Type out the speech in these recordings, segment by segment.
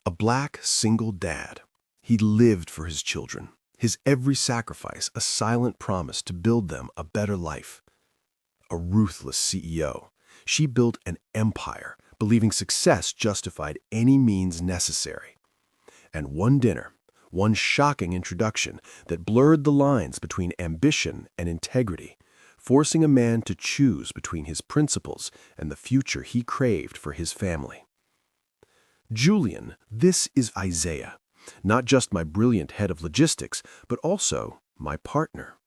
A black, single dad. He lived for his children, his every sacrifice a silent promise to build them a better life. A ruthless CEO. She built an empire, believing success justified any means necessary. And one dinner, one shocking introduction that blurred the lines between ambition and integrity, forcing a man to choose between his principles and the future he craved for his family. Julian, this is Isaiah, not just my brilliant head of logistics, but also my partner.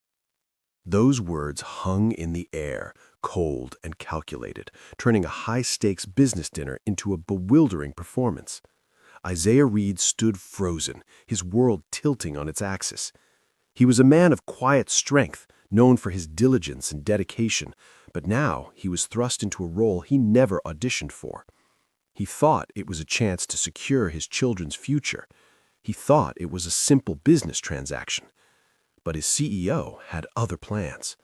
Those words hung in the air, cold and calculated, turning a high-stakes business dinner into a bewildering performance. Isaiah Reed stood frozen, his world tilting on its axis. He was a man of quiet strength, known for his diligence and dedication, but now he was thrust into a role he never auditioned for. He thought it was a chance to secure his children's future. He thought it was a simple business transaction. But his CEO had other plans.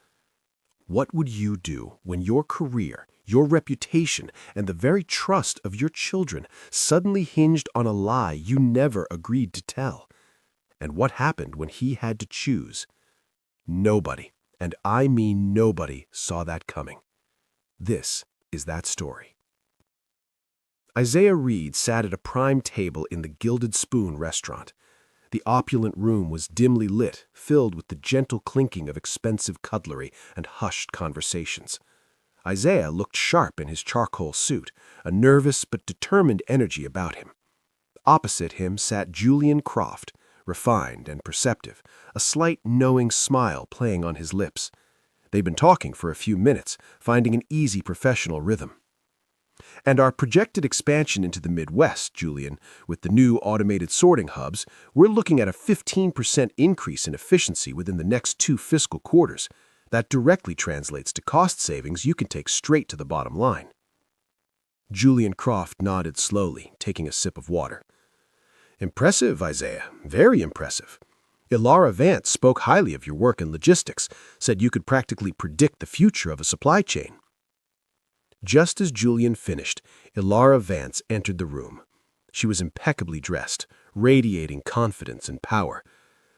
What would you do when your career, your reputation, and the very trust of your children suddenly hinged on a lie you never agreed to tell? And what happened when he had to choose? Nobody, and I mean nobody, saw that coming. This is that story. Isaiah Reed sat at a prime table in the Gilded Spoon restaurant. The opulent room was dimly lit, filled with the gentle clinking of expensive cutlery and hushed conversations. Isaiah looked sharp in his charcoal suit, a nervous but determined energy about him. Opposite him sat Julian Croft, refined and perceptive, a slight knowing smile playing on his lips. They'd been talking for a few minutes, finding an easy professional rhythm. And our projected expansion into the Midwest, Julian, with the new automated sorting hubs, we're looking at a 15% increase in efficiency within the next 2 fiscal quarters. That directly translates to cost savings you can take straight to the bottom line. Julian Croft nodded slowly, taking a sip of water. Impressive, Isaiah. Very impressive. Ilara Vance spoke highly of your work in logistics, said you could practically predict the future of a supply chain. Just as Julian finished, Ilara Vance entered the room. She was impeccably dressed, radiating confidence and power.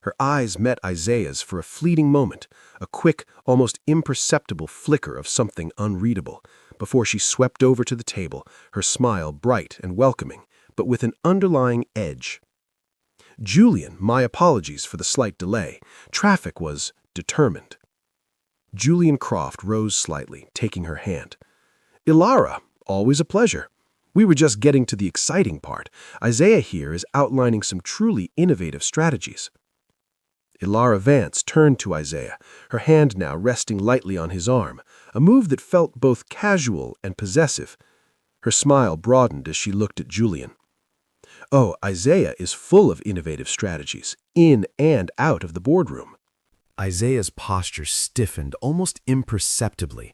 Her eyes met Isaiah's for a fleeting moment, a quick, almost imperceptible flicker of something unreadable, before she swept over to the table, her smile bright and welcoming, but with an underlying edge. Julian, my apologies for the slight delay. Traffic was determined. Julian Croft rose slightly, taking her hand. Ilara, always a pleasure. We were just getting to the exciting part. Isaiah here is outlining some truly innovative strategies. Ilara Vance turned to Isaiah, her hand now resting lightly on his arm, a move that felt both casual and possessive. Her smile broadened as she looked at Julian. Oh, Isaiah is full of innovative strategies, in and out of the boardroom. Isaiah's posture stiffened almost imperceptibly.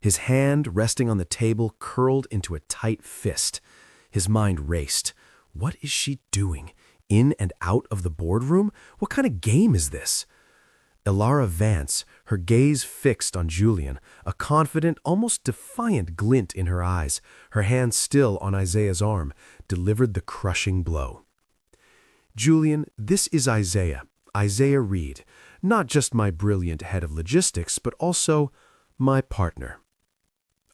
His hand, resting on the table, curled into a tight fist. His mind raced. What is she doing? In and out of the boardroom? What kind of game is this? Ilara Vance, her gaze fixed on Julian, a confident, almost defiant glint in her eyes, her hand still on Isaiah's arm, delivered the crushing blow. Julian, this is Isaiah Reed, not just my brilliant head of logistics, but also my partner.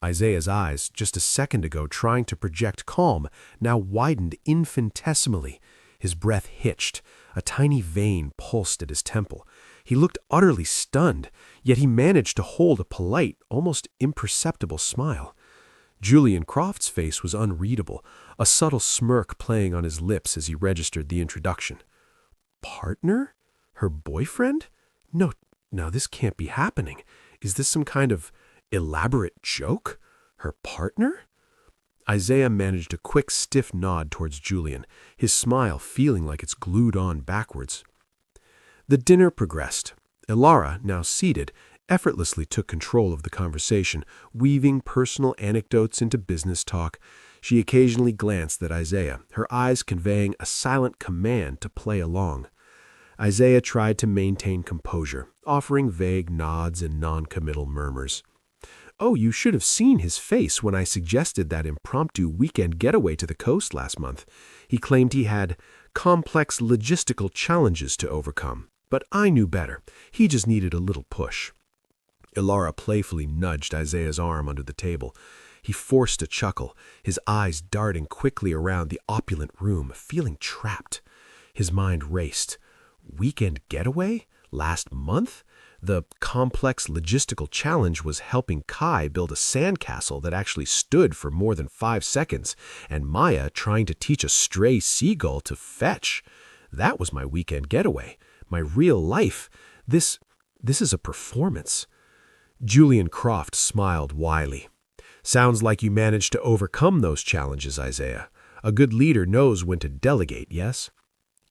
Isaiah's eyes, just a second ago trying to project calm, now widened infinitesimally. His breath hitched. A tiny vein pulsed at his temple. He looked utterly stunned, yet he managed to hold a polite, almost imperceptible smile. Julian Croft's face was unreadable, a subtle smirk playing on his lips as he registered the introduction. Partner? Her boyfriend? No, this can't be happening. Is this some kind of elaborate joke? Her partner? Isaiah managed a quick, stiff nod towards Julian, his smile feeling like it's glued on backwards. The dinner progressed. Ilara, now seated, effortlessly took control of the conversation, weaving personal anecdotes into business talk. She occasionally glanced at Isaiah, her eyes conveying a silent command to play along. Isaiah tried to maintain composure, offering vague nods and non-committal murmurs. Oh, you should have seen his face when I suggested that impromptu weekend getaway to the coast last month. He claimed he had complex logistical challenges to overcome. But I knew better. He just needed a little push. Ilara playfully nudged Isaiah's arm under the table. He forced a chuckle, his eyes darting quickly around the opulent room, feeling trapped. His mind raced. Weekend getaway? Last month? The complex logistical challenge was helping Kai build a sandcastle that actually stood for more than 5 seconds, and Maya trying to teach a stray seagull to fetch. That was my weekend getaway. My real life. This is a performance. Julian Croft smiled wryly. Sounds like you managed to overcome those challenges, Isaiah. A good leader knows when to delegate, yes?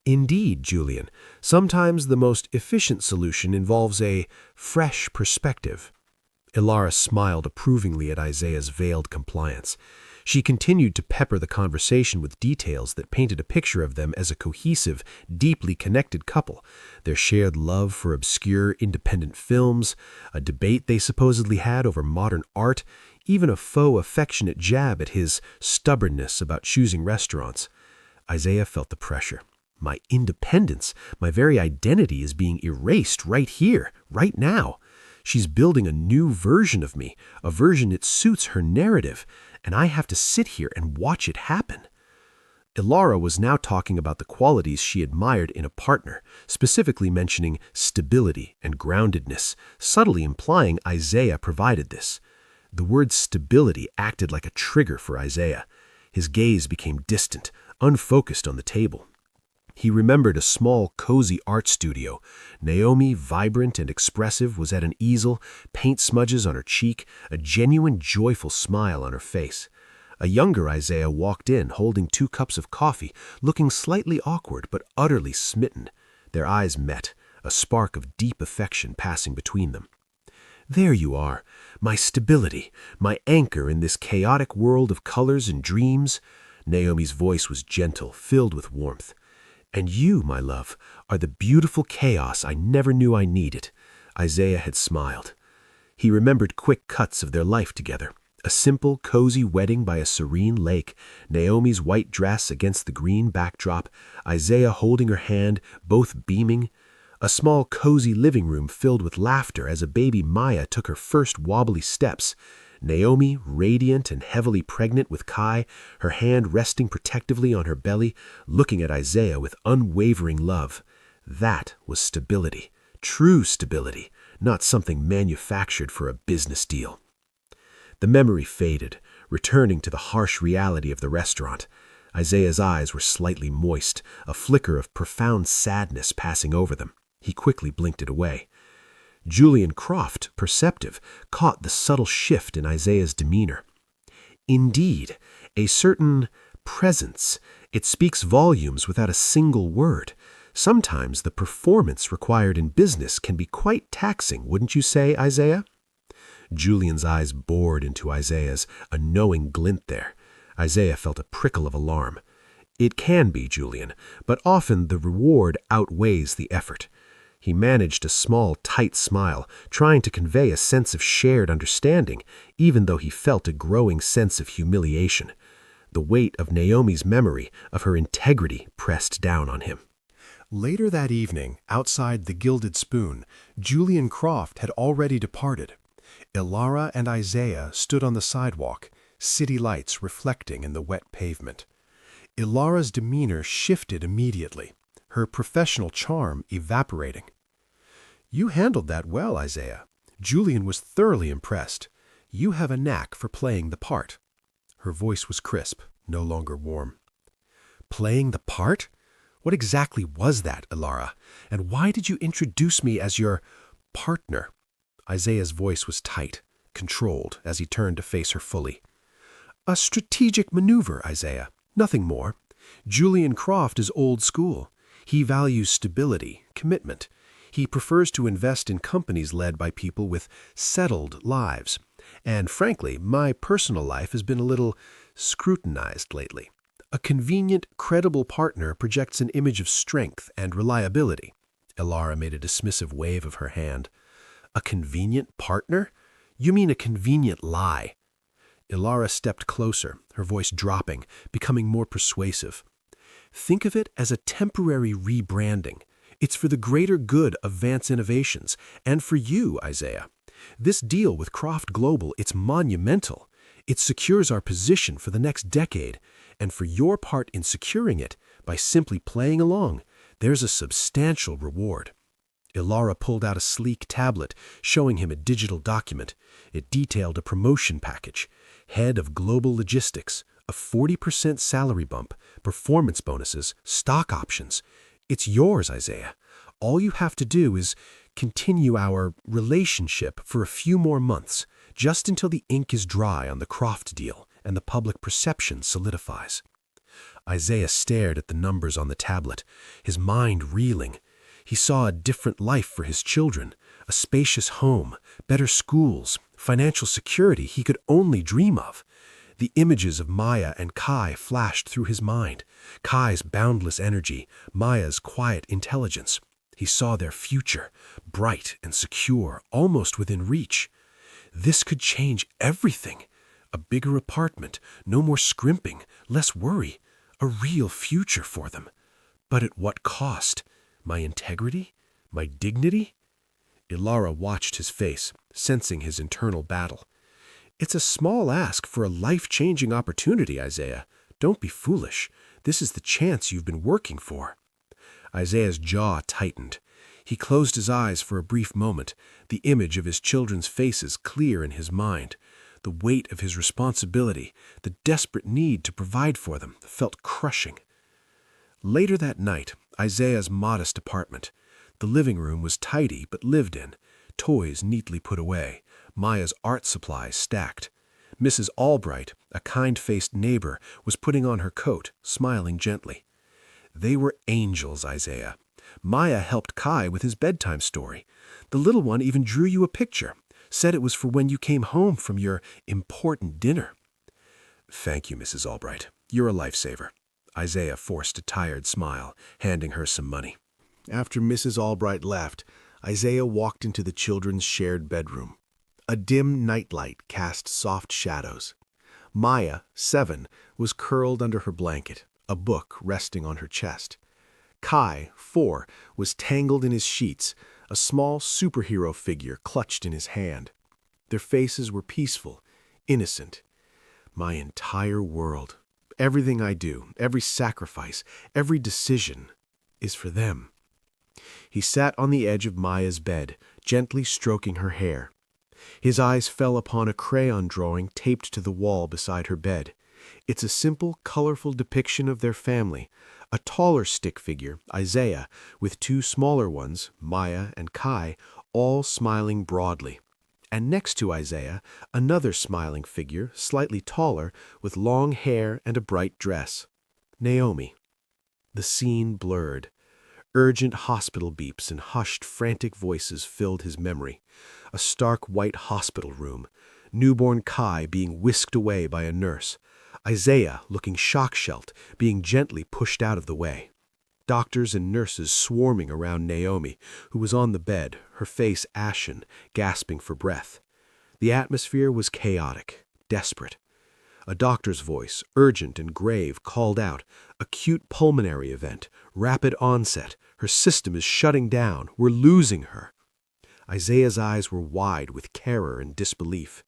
Indeed, Julian. Sometimes the most efficient solution involves a fresh perspective. Ilara smiled approvingly at Isaiah's veiled compliance. She continued to pepper the conversation with details that painted a picture of them as a cohesive, deeply connected couple. Their shared love for obscure independent films, a debate they supposedly had over modern art, even a faux affectionate jab at his stubbornness about choosing restaurants. Isaiah felt the pressure. My independence, my very identity is being erased right here, right now. She's building a new version of me, a version that suits her narrative, and I have to sit here and watch it happen. Ilara was now talking about the qualities she admired in a partner, specifically mentioning stability and groundedness, subtly implying Isaiah provided this. The word stability acted like a trigger for Isaiah. His gaze became distant, unfocused on the table. He remembered a small, cozy art studio. Naomi, vibrant and expressive, was at an easel, paint smudges on her cheek, a genuine, joyful smile on her face. A younger Isaiah walked in, holding 2 cups of coffee, looking slightly awkward but utterly smitten. Their eyes met, a spark of deep affection passing between them. There you are, my stability, my anchor in this chaotic world of colors and dreams. Naomi's voice was gentle, filled with warmth. And you, my love, are the beautiful chaos I never knew I needed. Isaiah had smiled. He remembered quick cuts of their life together. A simple, cozy wedding by a serene lake, Naomi's white dress against the green backdrop, Isaiah holding her hand, both beaming. A small, cozy living room filled with laughter as a baby Maya took her first wobbly steps. Naomi, radiant and heavily pregnant with Kai, her hand resting protectively on her belly, looking at Isaiah with unwavering love. That was stability, true stability, not something manufactured for a business deal. The memory faded, returning to the harsh reality of the restaurant. Isaiah's eyes were slightly moist, a flicker of profound sadness passing over them. He quickly blinked it away. Julian Croft, perceptive, caught the subtle shift in Isaiah's demeanor. Indeed, a certain presence. It speaks volumes without a single word. Sometimes the performance required in business can be quite taxing, wouldn't you say, Isaiah? Julian's eyes bored into Isaiah's, a knowing glint there. Isaiah felt a prickle of alarm. It can be, Julian, but often the reward outweighs the effort. He managed a small, tight smile, trying to convey a sense of shared understanding, even though he felt a growing sense of humiliation. The weight of Naomi's memory, of her integrity, pressed down on him. Later that evening, outside the Gilded Spoon, Julian Croft had already departed. Ilara and Isaiah stood on the sidewalk, city lights reflecting in the wet pavement. Ilara's demeanor shifted immediately, her professional charm evaporating. You handled that well, Isaiah. Julian was thoroughly impressed. You have a knack for playing the part. Her voice was crisp, no longer warm. Playing the part? What exactly was that, Ilara? And why did you introduce me as your partner? Isaiah's voice was tight, controlled, as he turned to face her fully. A strategic maneuver, Isaiah. Nothing more. Julian Croft is old school. He values stability, commitment. He prefers to invest in companies led by people with settled lives. And frankly, my personal life has been a little scrutinized lately. A convenient, credible partner projects an image of strength and reliability. Ilara made a dismissive wave of her hand. A convenient partner? You mean a convenient lie. Ilara stepped closer, her voice dropping, becoming more persuasive. Think of it as a temporary rebranding. It's for the greater good of Vance Innovations, and for you, Isaiah. This deal with Croft Global, it's monumental. It secures our position for the next decade, and for your part in securing it, by simply playing along, there's a substantial reward. Ilara pulled out a sleek tablet, showing him a digital document. It detailed a promotion package, head of global logistics, a 40% salary bump, performance bonuses, stock options. It's yours, Isaiah. All you have to do is continue our relationship for a few more months, just until the ink is dry on the Croft deal and the public perception solidifies. Isaiah stared at the numbers on the tablet, his mind reeling. He saw a different life for his children, a spacious home, better schools, financial security he could only dream of. The images of Maya and Kai flashed through his mind. Kai's boundless energy, Maya's quiet intelligence. He saw their future, bright and secure, almost within reach. This could change everything. A bigger apartment, no more scrimping, less worry. A real future for them. But at what cost? My integrity? My dignity? Ilara watched his face, sensing his internal battle. It's a small ask for a life-changing opportunity, Isaiah. Don't be foolish. This is the chance you've been working for. Isaiah's jaw tightened. He closed his eyes for a brief moment, the image of his children's faces clear in his mind. The weight of his responsibility, the desperate need to provide for them, felt crushing. Later that night, Isaiah's modest apartment. The living room was tidy but lived in, toys neatly put away, Maya's art supplies stacked. Mrs. Albright, a kind-faced neighbor, was putting on her coat, smiling gently. They were angels, Isaiah. Maya helped Kai with his bedtime story. The little one even drew you a picture, said it was for when you came home from your important dinner. Thank you, Mrs. Albright. You're a lifesaver. Isaiah forced a tired smile, handing her some money. After Mrs. Albright left, Isaiah walked into the children's shared bedroom. A dim nightlight cast soft shadows. Maya, 7, was curled under her blanket, a book resting on her chest. Kai, 4, was tangled in his sheets, a small superhero figure clutched in his hand. Their faces were peaceful, innocent. My entire world, everything I do, every sacrifice, every decision, is for them. He sat on the edge of Maya's bed, gently stroking her hair. His eyes fell upon a crayon drawing taped to the wall beside her bed. It's a simple, colorful depiction of their family, a taller stick figure, Isaiah, with 2 smaller ones, Maya and Kai, all smiling broadly. And next to Isaiah, another smiling figure, slightly taller, with long hair and a bright dress. Naomi. The scene blurred. Urgent hospital beeps and hushed, frantic voices filled his memory. A stark white hospital room. Newborn Kai being whisked away by a nurse. Isaiah, looking shock-shelled, being gently pushed out of the way. Doctors and nurses swarming around Naomi, who was on the bed, her face ashen, gasping for breath. The atmosphere was chaotic, desperate. A doctor's voice, urgent and grave, called out, "Acute pulmonary event, rapid onset, her system is shutting down, we're losing her." Isaiah's eyes were wide with terror and disbelief.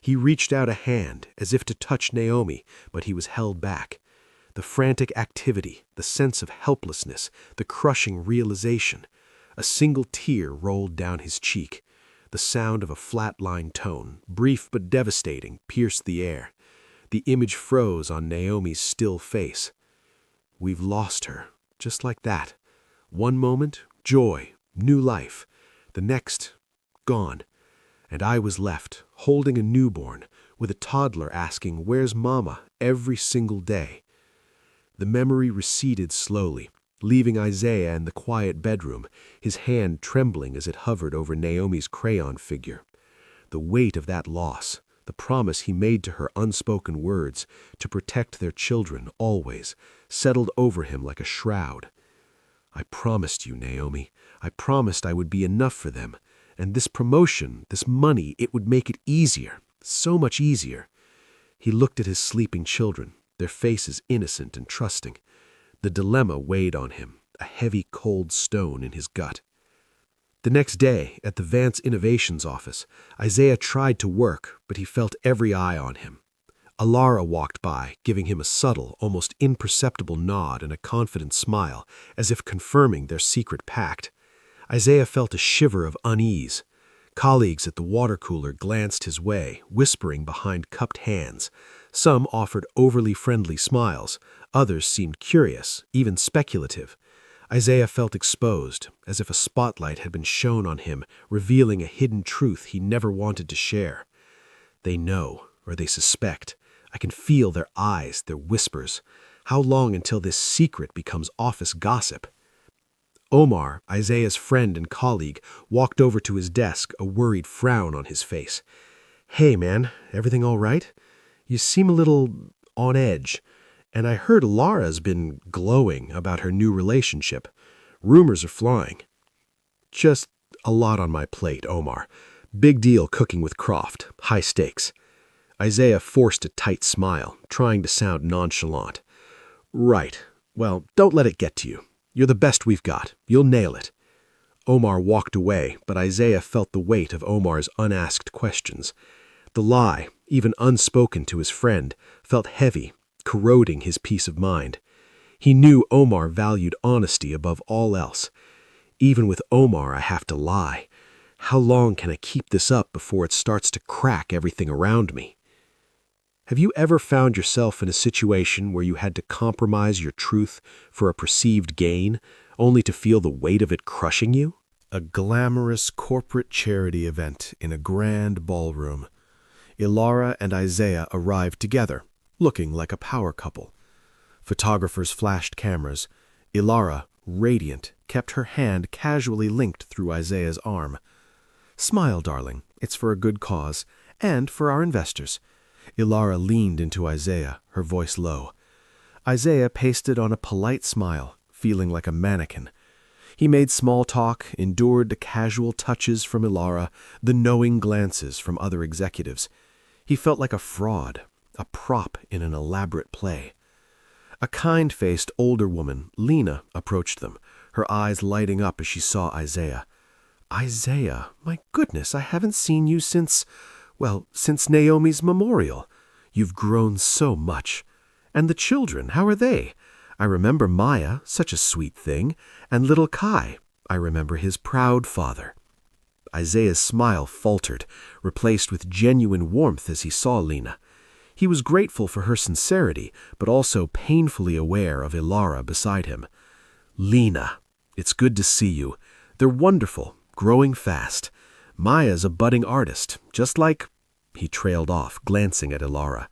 He reached out a hand, as if to touch Naomi, but he was held back. The frantic activity, the sense of helplessness, the crushing realization. A single tear rolled down his cheek. The sound of a flat-line tone, brief but devastating, pierced the air. The image froze on Naomi's still face. We've lost her, just like that. One moment, joy, new life. The next, gone. And I was left, holding a newborn, with a toddler asking, "Where's Mama?" every single day. The memory receded slowly, leaving Isaiah in the quiet bedroom, his hand trembling as it hovered over Naomi's crayon figure. The weight of that loss, the promise he made to her unspoken words, to protect their children always, settled over him like a shroud. I promised you, Naomi. I promised I would be enough for them, And this promotion, this money, it would make it easier, so much easier. He looked at his sleeping children, their faces innocent and trusting. The dilemma weighed on him, a heavy cold stone in his gut. The next day, at the Vance Innovations office, Isaiah tried to work, but he felt every eye on him. Alara walked by, giving him a subtle, almost imperceptible nod and a confident smile, as if confirming their secret pact. Isaiah felt a shiver of unease. Colleagues at the water cooler glanced his way, whispering behind cupped hands. Some offered overly friendly smiles. Others seemed curious, even speculative. Isaiah felt exposed, as if a spotlight had been shone on him, revealing a hidden truth he never wanted to share. They know, or they suspect. I can feel their eyes, their whispers. How long until this secret becomes office gossip? Omar, Isaiah's friend and colleague, walked over to his desk, a worried frown on his face. "Hey, man, everything all right? You seem a little on edge. And I heard Lara's been glowing about her new relationship. Rumors are flying." "Just a lot on my plate, Omar. Big deal cooking with Croft. High stakes." Isaiah forced a tight smile, trying to sound nonchalant. "Right. Well, don't let it get to you. You're the best we've got. You'll nail it." Omar walked away, but Isaiah felt the weight of Omar's unasked questions. The lie, even unspoken to his friend, felt heavy, corroding his peace of mind. He knew Omar valued honesty above all else. Even with Omar, I have to lie. How long can I keep this up before it starts to crack everything around me? Have you ever found yourself in a situation where you had to compromise your truth for a perceived gain, only to feel the weight of it crushing you? A glamorous corporate charity event in a grand ballroom. Ilara and Isaiah arrived together, looking like a power couple. Photographers flashed cameras. Ilara, radiant, kept her hand casually linked through Isaiah's arm. "Smile, darling. It's for a good cause, and for our investors." Ilara leaned into Isaiah, her voice low. Isaiah pasted on a polite smile, feeling like a mannequin. He made small talk, endured the casual touches from Ilara, the knowing glances from other executives. He felt like a fraud, a prop in an elaborate play. A kind-faced older woman, Lena, approached them, her eyes lighting up as she saw Isaiah. "Isaiah, my goodness, I haven't seen you since Naomi's memorial. You've grown so much. And the children, how are they? I remember Maya, such a sweet thing, and little Kai. I remember his proud father." Isaiah's smile faltered, replaced with genuine warmth as he saw Lena. He was grateful for her sincerity, but also painfully aware of Ilara beside him. "Lena, it's good to see you. They're wonderful, growing fast. Maya's a budding artist, just like—" He trailed off, glancing at Ilara.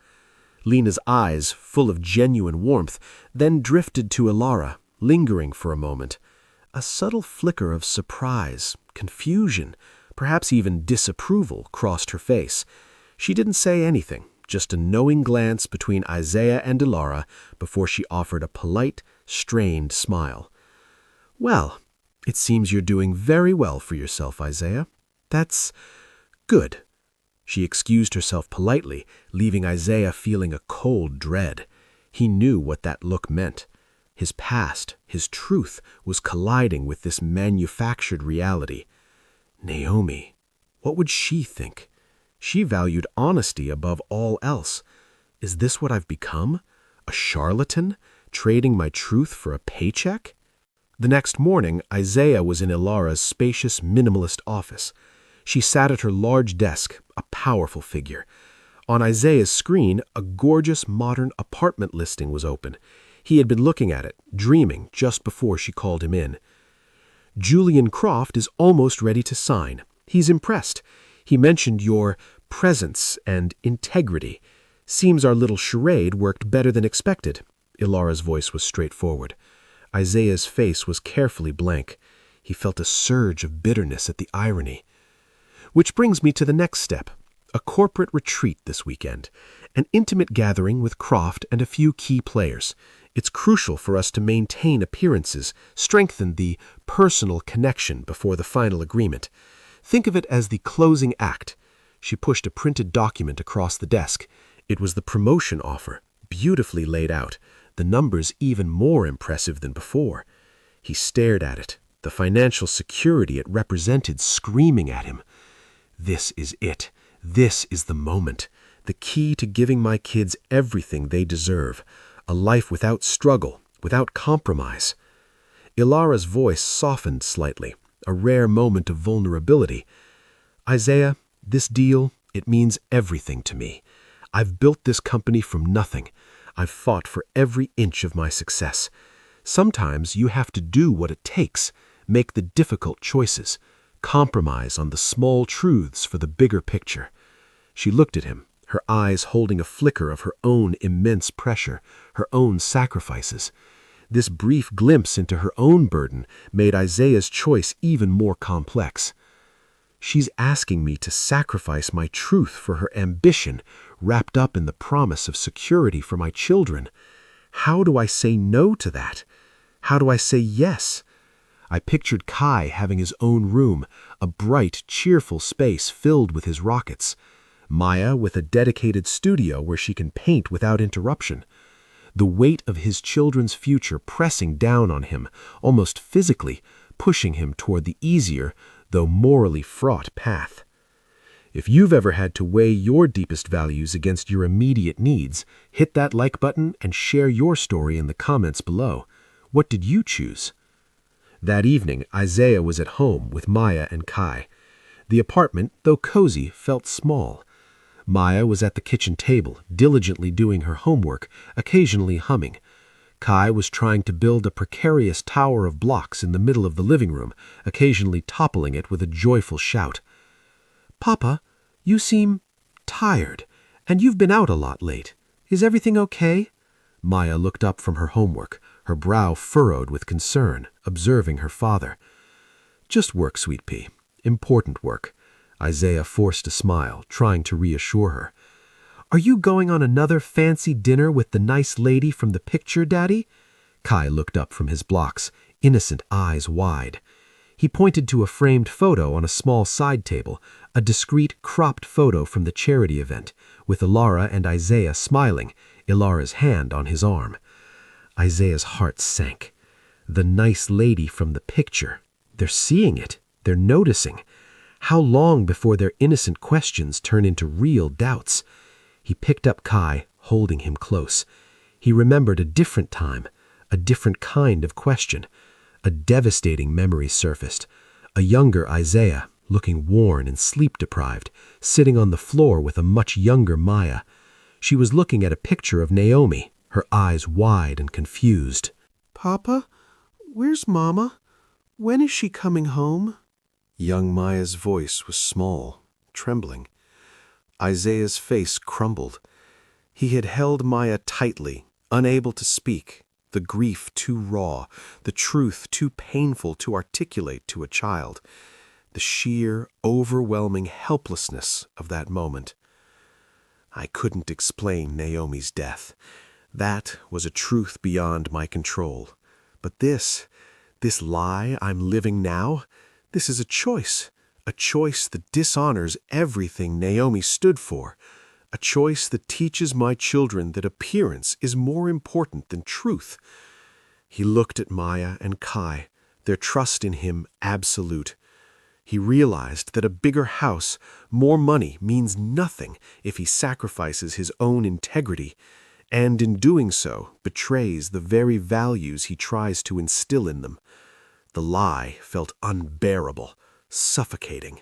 Lena's eyes, full of genuine warmth, then drifted to Ilara, lingering for a moment. A subtle flicker of surprise, confusion, perhaps even disapproval crossed her face. She didn't say anything, just a knowing glance between Isaiah and Ilara before she offered a polite, strained smile. "Well, it seems you're doing very well for yourself, Isaiah. That's good." She excused herself politely, leaving Isaiah feeling a cold dread. He knew what that look meant. His past, his truth, was colliding with this manufactured reality. Naomi, what would she think? She valued honesty above all else. Is this what I've become? A charlatan, trading my truth for a paycheck? The next morning, Isaiah was in Ilara's spacious minimalist office. She sat at her large desk, a powerful figure. On Isaiah's screen, a gorgeous modern apartment listing was open. He had been looking at it, dreaming, just before she called him in. "Julian Croft is almost ready to sign. He's impressed. He mentioned your presence and integrity. Seems our little charade worked better than expected." Ilara's voice was straightforward. Isaiah's face was carefully blank. He felt a surge of bitterness at the irony. Which brings me to the next step, a corporate retreat this weekend, an intimate gathering with Croft and a few key players. It's crucial for us to maintain appearances, strengthen the personal connection before the final agreement. Think of it as the closing act. She pushed a printed document across the desk. It was the promotion offer, beautifully laid out, the numbers even more impressive than before. He stared at it, the financial security it represented screaming at him. This is it. This is the moment. The key to giving my kids everything they deserve. A life without struggle, without compromise. Ilara's voice softened slightly, a rare moment of vulnerability. Isaiah, this deal, it means everything to me. I've built this company from nothing. I've fought for every inch of my success. Sometimes you have to do what it takes, make the difficult choices, compromise on the small truths for the bigger picture. She looked at him, her eyes holding a flicker of her own immense pressure, her own sacrifices. This brief glimpse into her own burden made Isaiah's choice even more complex. She's asking me to sacrifice my truth for her ambition, wrapped up in the promise of security for my children. How do I say no to that? How do I say yes? I pictured Kai having his own room, a bright, cheerful space filled with his rockets. Maya with a dedicated studio where she can paint without interruption. The weight of his children's future pressing down on him, almost physically, pushing him toward the easier, though morally fraught path. If you've ever had to weigh your deepest values against your immediate needs, hit that like button and share your story in the comments below. What did you choose? That evening, Isaiah was at home with Maya and Kai. The apartment, though cozy, felt small. Maya was at the kitchen table, diligently doing her homework, occasionally humming. Kai was trying to build a precarious tower of blocks in the middle of the living room, occasionally toppling it with a joyful shout. "Papa, you seem tired, and you've been out a lot late. Is everything okay?" Maya looked up from her homework, her brow furrowed with concern, observing her father. "Just work, sweet pea. Important work." Isaiah forced a smile, trying to reassure her. "Are you going on another fancy dinner with the nice lady from the picture, Daddy?" Kai looked up from his blocks, innocent eyes wide. He pointed to a framed photo on a small side table, a discreet, cropped photo from the charity event, with Ilara and Isaiah smiling, Ilara's hand on his arm. Isaiah's heart sank. The nice lady from the picture. They're seeing it. They're noticing. How long before their innocent questions turn into real doubts? He picked up Kai, holding him close. He remembered a different time, a different kind of question. A devastating memory surfaced. A younger Isaiah, looking worn and sleep-deprived, sitting on the floor with a much younger Maya. She was looking at a picture of Naomi, her eyes wide and confused. "Papa, where's Mama? When is she coming home?" Young Maya's voice was small, trembling. Isaiah's face crumbled. He had held Maya tightly, unable to speak, the grief too raw, the truth too painful to articulate to a child, the sheer, overwhelming helplessness of that moment. I couldn't explain Naomi's death. That was a truth beyond my control. But this lie I'm living now, this is a choice that dishonors everything Naomi stood for, a choice that teaches my children that appearance is more important than truth. He looked at Maya and Kai, their trust in him absolute. He realized that a bigger house, more money means nothing if he sacrifices his own integrity, and in doing so betrays the very values he tries to instill in them. The lie felt unbearable, suffocating.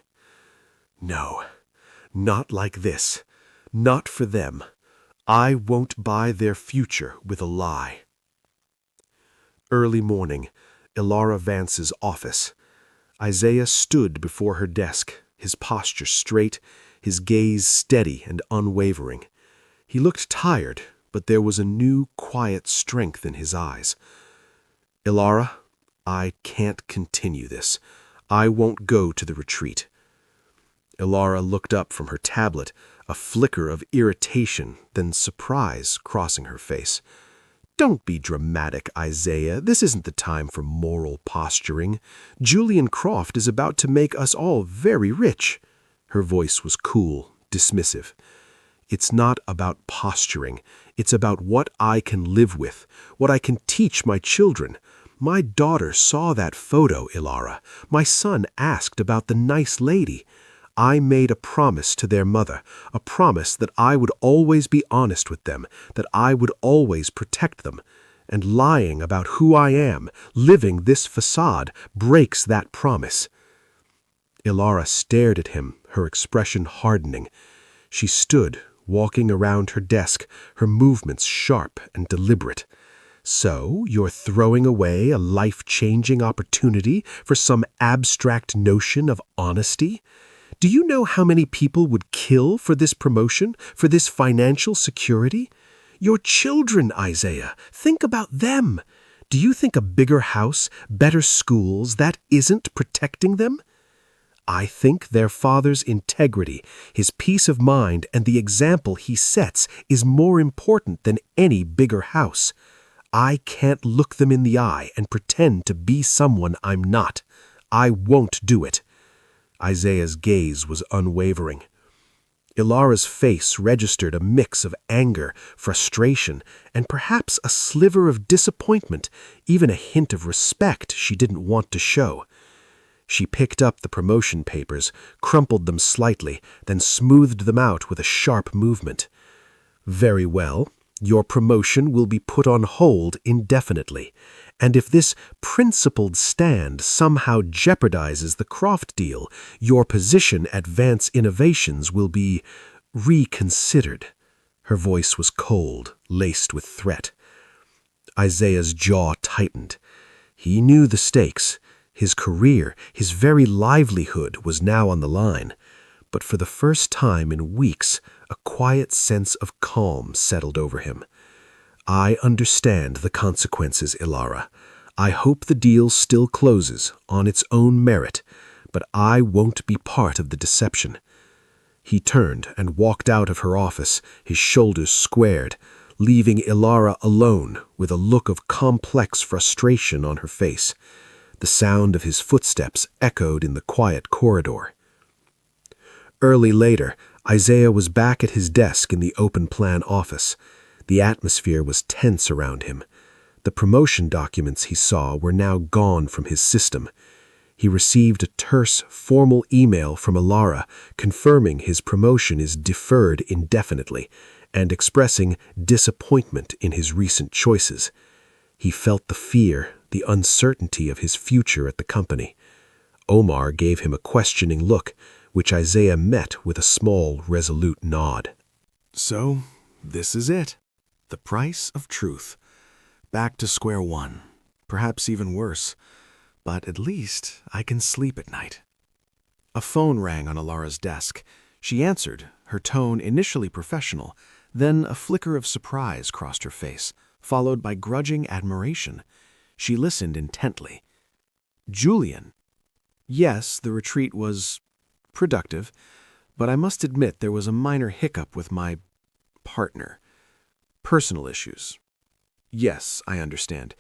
No, not like this. Not for them. I won't buy their future with a lie. Early morning, Ilara Vance's office. Isaiah stood before her desk, his posture straight, his gaze steady and unwavering. He looked tired, but there was a new, quiet strength in his eyes. "Ilara, I can't continue this. I won't go to the retreat." Ilara looked up from her tablet, a flicker of irritation, then surprise crossing her face. Don't be dramatic, Isaiah. This isn't the time for moral posturing. Julian Croft is about to make us all very rich. Her voice was cool, dismissive. It's not about posturing. It's about what I can live with, what I can teach my children. My daughter saw that photo, Ilara. My son asked about the nice lady. I made a promise to their mother, a promise that I would always be honest with them, that I would always protect them. And lying about who I am, living this facade, breaks that promise. Ilara stared at him, her expression hardening. She stood, walking around her desk, her movements sharp and deliberate. So, you're throwing away a life-changing opportunity for some abstract notion of honesty? Do you know how many people would kill for this promotion, for this financial security? Your children, Isaiah. Think about them. Do you think a bigger house, better schools, that isn't protecting them? I think their father's integrity, his peace of mind, and the example he sets is more important than any bigger house. I can't look them in the eye and pretend to be someone I'm not. I won't do it. Isaiah's gaze was unwavering. Ilara's face registered a mix of anger, frustration, and perhaps a sliver of disappointment, even a hint of respect she didn't want to show. She picked up the promotion papers, crumpled them slightly, then smoothed them out with a sharp movement. Very well. Your promotion will be put on hold indefinitely, and if this principled stand somehow jeopardizes the Croft deal, your position at Vance Innovations will be reconsidered. Her voice was cold, laced with threat. Isaiah's jaw tightened. He knew the stakes. His career, his very livelihood was now on the line. But for the first time in weeks, a quiet sense of calm settled over him. I understand the consequences, Ilara. I hope the deal still closes on its own merit, but I won't be part of the deception. He turned and walked out of her office, his shoulders squared, leaving Ilara alone with a look of complex frustration on her face. The sound of his footsteps echoed in the quiet corridor. Early later, Isaiah was back at his desk in the open-plan office. The atmosphere was tense around him. The promotion documents he saw were now gone from his system. He received a terse, formal email from Ilara confirming his promotion is deferred indefinitely and expressing disappointment in his recent choices. He felt the fear, the uncertainty of his future at the company. Omar gave him a questioning look, which Isaiah met with a small, resolute nod. So, this is it. The price of truth. Back to square one. Perhaps even worse. But at least I can sleep at night. A phone rang on Ilara's desk. She answered, her tone initially professional, then a flicker of surprise crossed her face, followed by grudging admiration. She listened intently. Julian. Yes, the retreat was productive, but I must admit there was a minor hiccup with my partner. Personal issues. Yes, I understand.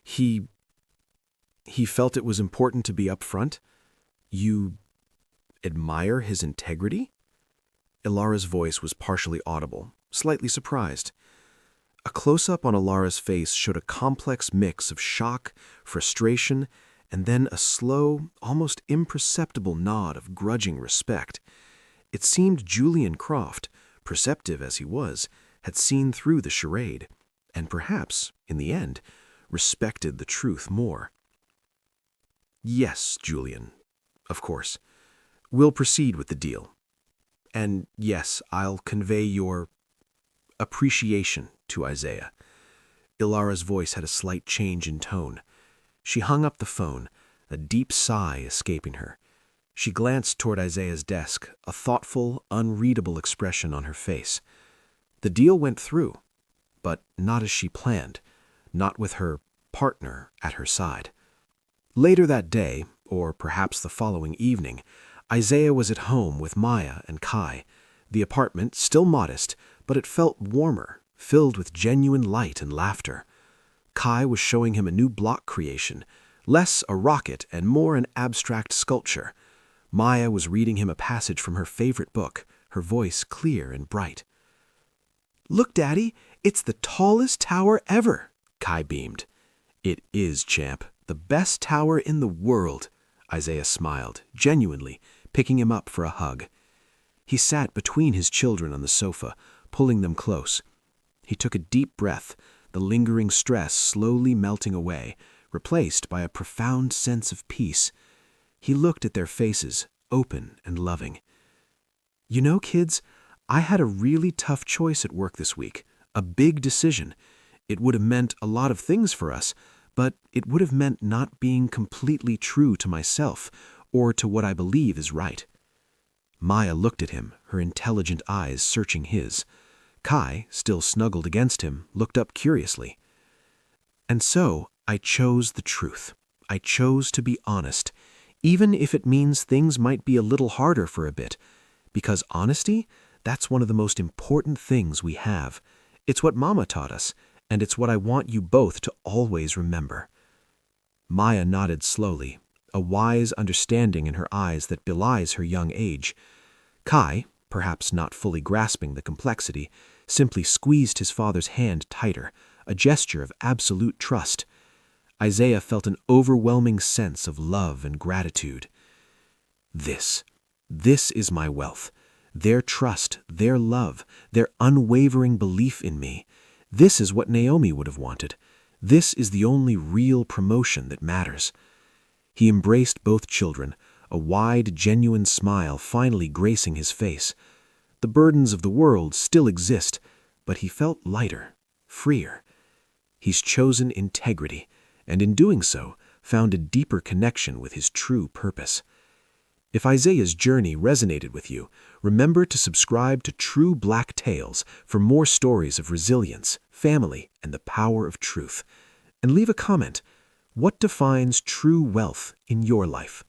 He felt it was important to be upfront. You admire his integrity? Ilara's voice was partially audible, slightly surprised. A close-up on Ilara's face showed a complex mix of shock, frustration, and then a slow, almost imperceptible nod of grudging respect. It seemed Julian Croft, perceptive as he was, had seen through the charade, and perhaps, in the end, respected the truth more. Yes, Julian, of course. We'll proceed with the deal. And yes, I'll convey your appreciation to Isaiah. Ilara's voice had a slight change in tone. She hung up the phone, a deep sigh escaping her. She glanced toward Isaiah's desk, a thoughtful, unreadable expression on her face. The deal went through, but not as she planned, not with her partner at her side. Later that day, or perhaps the following evening, Isaiah was at home with Maya and Kai. The apartment, still modest, but it felt warmer, filled with genuine light and laughter. Kai was showing him a new block creation, less a rocket and more an abstract sculpture. Maya was reading him a passage from her favorite book, her voice clear and bright. "Look, Daddy, it's the tallest tower ever," Kai beamed. "It is, champ, the best tower in the world," Isaiah smiled, genuinely, picking him up for a hug. He sat between his children on the sofa, pulling them close. He took a deep breath, the lingering stress slowly melting away, replaced by a profound sense of peace. He looked at their faces, open and loving. "You know, kids, I had a really tough choice at work this week, a big decision. It would have meant a lot of things for us, but it would have meant not being completely true to myself or to what I believe is right." Maya looked at him, her intelligent eyes searching his. Kai, still snuggled against him, looked up curiously. "And so, I chose the truth. I chose to be honest, even if it means things might be a little harder for a bit. Because honesty, that's one of the most important things we have. It's what Mama taught us, and it's what I want you both to always remember." Maya nodded slowly, a wise understanding in her eyes that belies her young age. Kai, perhaps not fully grasping the complexity, simply squeezed his father's hand tighter, a gesture of absolute trust. Isaiah felt an overwhelming sense of love and gratitude. This is my wealth. Their trust, their love, their unwavering belief in me. This is what Naomi would have wanted. This is the only real promotion that matters. He embraced both children, a wide, genuine smile finally gracing his face. The burdens of the world still exist, but he felt lighter, freer. He's chosen integrity, and in doing so, found a deeper connection with his true purpose. If Isaiah's journey resonated with you, remember to subscribe to True Black Tales for more stories of resilience, family, and the power of truth. And leave a comment. What defines true wealth in your life?